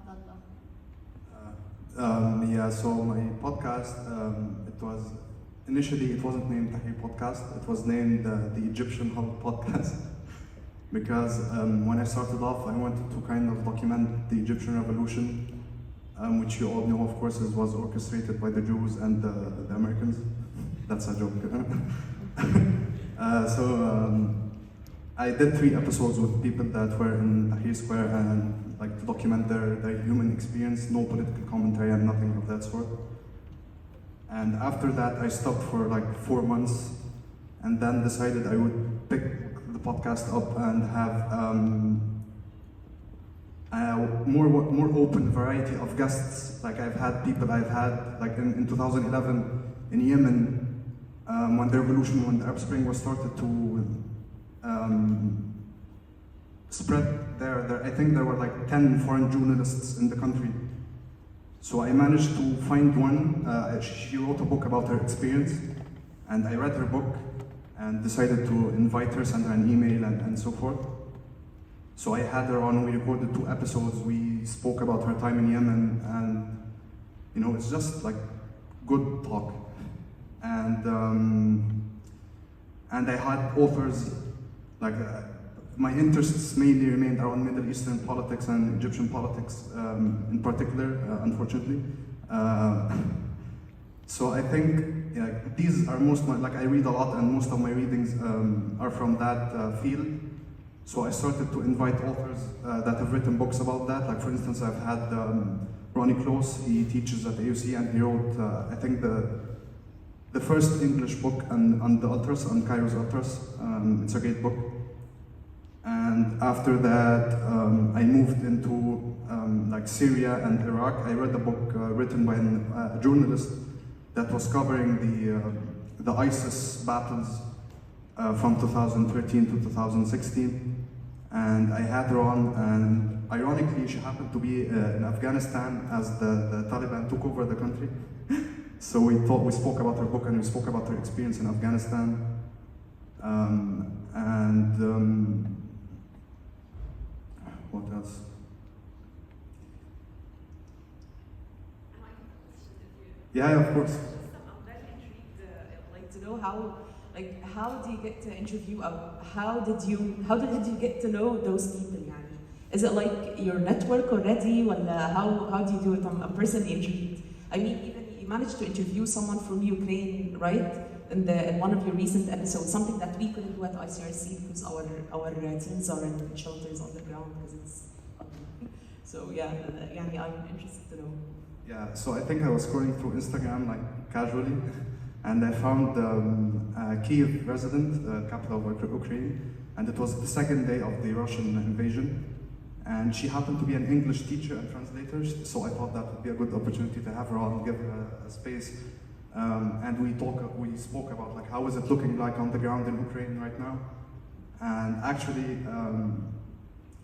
Abdullah? Yeah, so my podcast, initially it wasn't named Tahrir Podcast, it was named the Egyptian Hub Podcast. Because when I started off, I wanted to kind of document the Egyptian Revolution, which you all know, of course, it was orchestrated by the Jews and the Americans. That's a joke. I did 3 episodes with people that were in Tahrir Square and like to document their human experience, no political commentary and nothing of that sort. And after that, I stopped for like 4 months and then decided I would pick the podcast up and have a more open variety of guests. Like I've had like in 2011 in Yemen, when the Arab Spring was started to spread there. I think there were like 10 foreign journalists in the country. So I managed to find one. She wrote a book about her experience, and I read her book and decided to invite her, send her an email, and so forth. So I had her on. We recorded 2 episodes. We spoke about her time in Yemen, and it's just like good talk. And I had authors like. My interests mainly remained around Middle Eastern politics and Egyptian politics in particular, unfortunately. So I think these are I read a lot and most of my readings are from that field. So I started to invite authors that have written books about that. Like for instance, I've had Ronnie Close, he teaches at AUC and he wrote, I think the first English book on the ultras, on Cairo's ultras. It's a great book. And after that, I moved into like Syria and Iraq. I read a book written by a journalist that was covering the ISIS battles from 2013 to 2016. And I had her on, and ironically, she happened to be in Afghanistan as the Taliban took over the country. So we spoke about her book and we spoke about her experience in Afghanistan. What else? Yeah, of course. I'm very intrigued, to know how do you get to interview? How did you get to know those people? يعني? Is it like your network already? Or how do you do it? I'm personally intrigued. I mean, even you managed to interview someone from Ukraine, right? In one of your recent episodes, something that we couldn't do at ICRC because our teams are in shelters on the ground because it's ugly. So yeah, I'm interested to know. Yeah, so I think I was scrolling through Instagram like casually, and I found a Kyiv resident, capital of Ukraine, and it was the second day of the Russian invasion. And she happened to be an English teacher and translator, so I thought that would be a good opportunity to have her on, give her a space. And we spoke about like how is it looking like on the ground in Ukraine right now. And actually,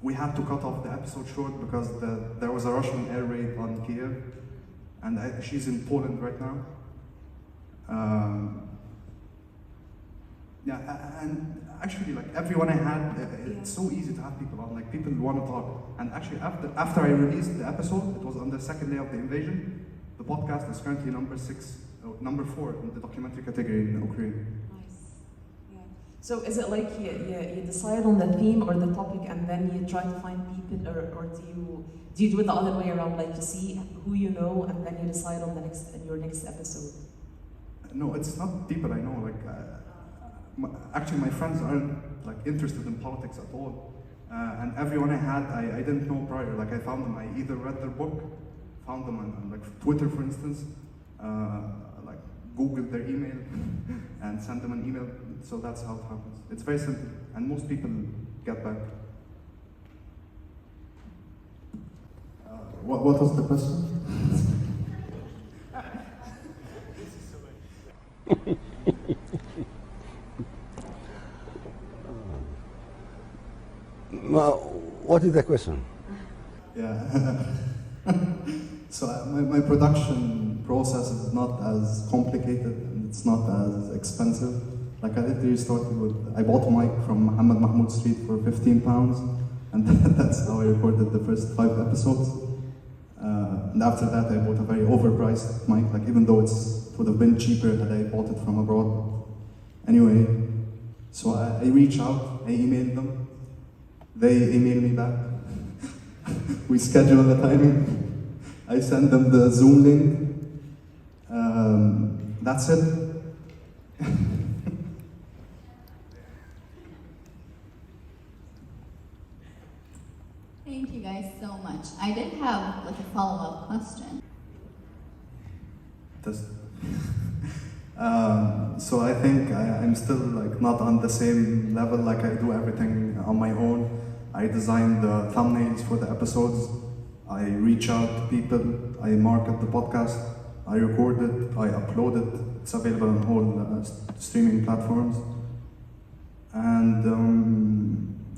we had to cut off the episode short because there was a Russian air raid on Kiev, and she's in Poland right now. And actually, like everyone I had, it's so easy to have people on. Like people want to talk. And actually, after I released the episode, it was on the second day of the invasion. The podcast is currently number 4 in the documentary category in Ukraine. Nice. Yeah. So is it like you decide on the theme or the topic and then you try to find people, or do you do it the other way around, like you see who you know and then you decide on your next episode? No, it's not people I know. Like actually, my friends aren't like interested in politics at all. And everyone I had, I didn't know prior. Like I found them. I either read their book, found them on like Twitter, for instance. Like Googled their email and sent them an email. So that's how it happens. It's very simple, and most people get back. What was the question? What is the question? Yeah. So my production process is not as complicated and it's not as expensive. Like I literally started I bought a mic from Mohammed Mahmoud Street for £15, and that's how I recorded the first 5 episodes. And after that, I bought a very overpriced mic, like even though it would have been cheaper had I bought it from abroad. Anyway, so I reach out, I email them, they email me back. We schedule the timing. I send them the Zoom link. That's it. Thank you guys so much. I did have like a follow-up question. So I think I'm still like not on the same level, like I do everything on my own. I design the thumbnails for the episodes, I reach out to people, I market the podcast, I record it, I upload it. It's available on all streaming platforms. And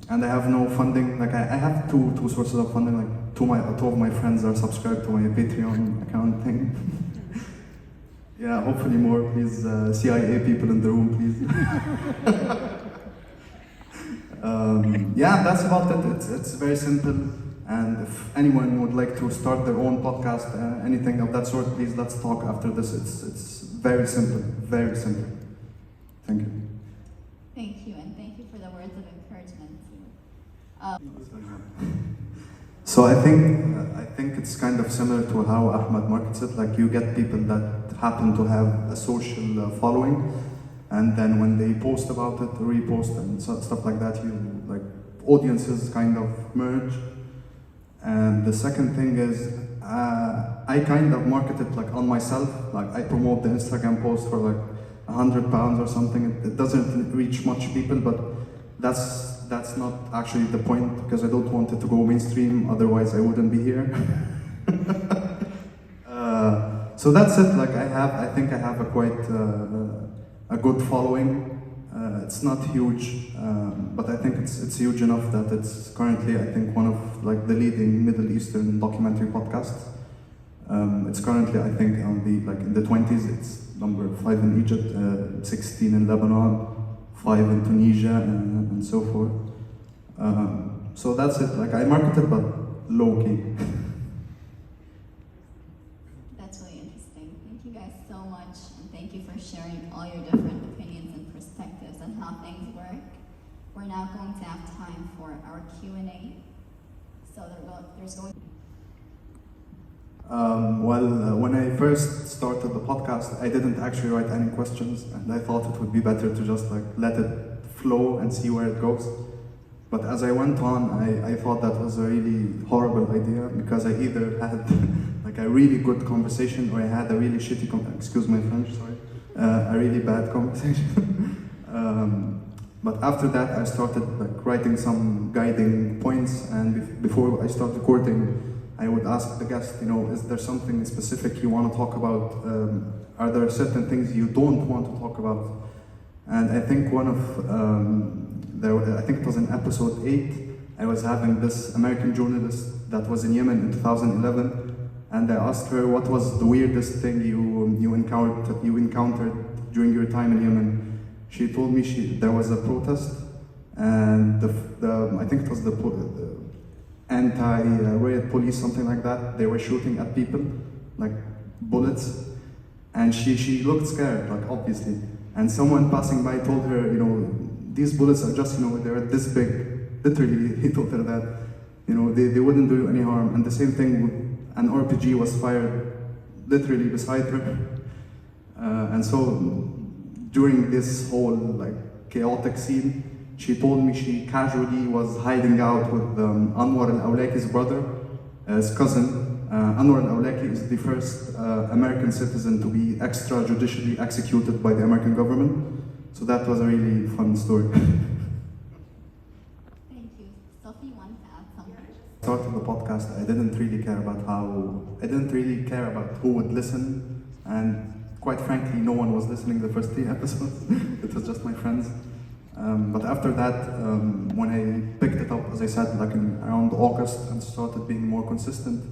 I have no funding. Like I have two sources of funding. Like two of my friends are subscribed to my Patreon account thing. Yeah, hopefully more. Please, CIA people in the room, please. Yeah, that's about it. It's very simple. And if anyone would like to start their own podcast, anything of that sort, please let's talk after this. It's very simple, very simple. Thank you. Thank you, and thank you for the words of encouragement too. So I think it's kind of similar to how Ahmed markets it. Like you get people that happen to have a social following, and then when they post about it, repost and stuff like that, audiences kind of merge. And the second thing is, I kind of market it like on myself. Like I promote the Instagram post for like £100 or something. It doesn't reach much people, but that's not actually the point, because I don't want it to go mainstream. Otherwise, I wouldn't be here. So that's it. Like I think I have a quite a good following. It's not huge, but I think it's huge enough that it's currently, I think, one of like the leading Middle Eastern documentary podcasts. It's currently, I think, on the in the 20s. It's number 5 in Egypt, 16 in Lebanon, 5 in Tunisia, and so forth. So that's it. Like I market it, but low key. That's really interesting. Thank you guys so much, and thank you for sharing all your different opinions and perspectives on how things work. We're now going to have time for our Q&A. So there's going. When I first started the podcast, I didn't actually write any questions, and I thought it would be better to just like let it flow and see where it goes. But as I went on, I thought that was a really horrible idea, because I either had like a really good conversation or I had a really shitty, excuse my French, sorry, a really bad conversation. But after that, I started like writing some guiding points, and before I start recording, I would ask the guest, is there something specific you want to talk about? Are there certain things you don't want to talk about? And I think I think it was in episode 8, I was having this American journalist that was in Yemen in 2011, and I asked her what was the weirdest thing you encountered during your time in Yemen. She told me there was a protest, and I think it was the anti-riot police, something like that. They were shooting at people, like bullets, and she looked scared, like obviously. And someone passing by told her, these bullets are just, they're this big. Literally, he told her that, they wouldn't do you any harm. And the same thing with an RPG was fired literally beside her. And so during this whole chaotic scene, she told me she casually was hiding out with Anwar al-Awlaki's brother, his cousin. Anwar al-Awlaki is the first American citizen to be extrajudicially executed by the American government. So that was a really fun story. Thank you. Sophie, you wanted to add something? Starting the podcast, I didn't really care about who would listen, and quite frankly, no one was listening the first 3 episodes. It was just my friends. But after that, when I picked it up, as I said, around August, and started being more consistent,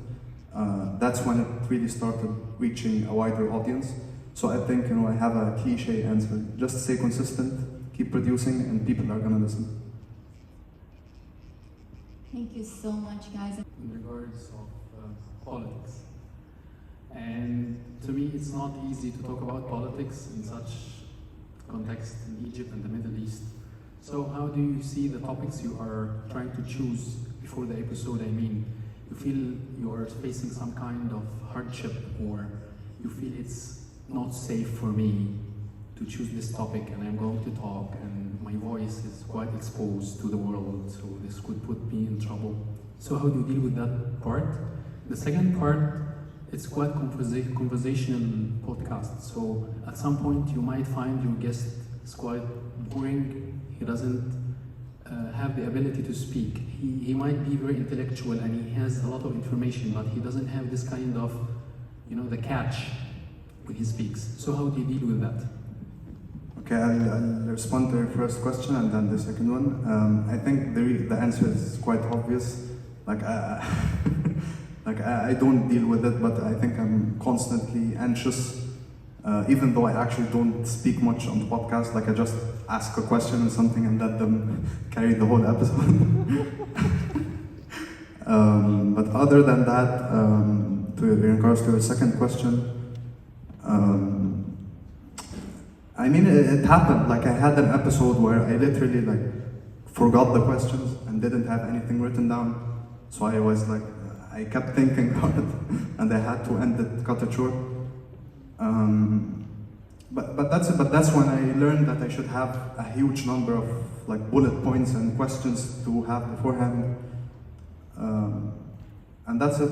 that's when it really started reaching a wider audience. So I think, I have a cliche answer: just stay consistent, keep producing, and people are gonna listen. Thank you so much, guys. In regards of politics. And to me, it's not easy to talk about politics in such context in Egypt and the Middle East. So how do you see the topics you are trying to choose before the episode? I mean, you feel you are facing some kind of hardship, or you feel it's not safe for me to choose this topic and I'm going to talk and my voice is quite exposed to the world, so this could put me in trouble. So how do you deal with that part? The second part, it's quite conversational podcast. So at some point you might find your guest is quite boring. He doesn't have the ability to speak. He might be very intellectual and he has a lot of information, but he doesn't have this kind of, the catch when he speaks. So how do you deal with that? Okay, I'll respond to your first question and then the second one. I think the answer is quite obvious. Like I don't deal with it, but I think I'm constantly anxious. Even though I actually don't speak much on the podcast, like I just ask a question or something and let them carry the whole episode. But other than that, in regards to your second question, I mean, it happened. Like I had an episode where I literally forgot the questions and didn't have anything written down. So I was I kept thinking about it, and I had to cut it short. But that's when I learned that I should have a huge number of bullet points and questions to have beforehand. And that's it.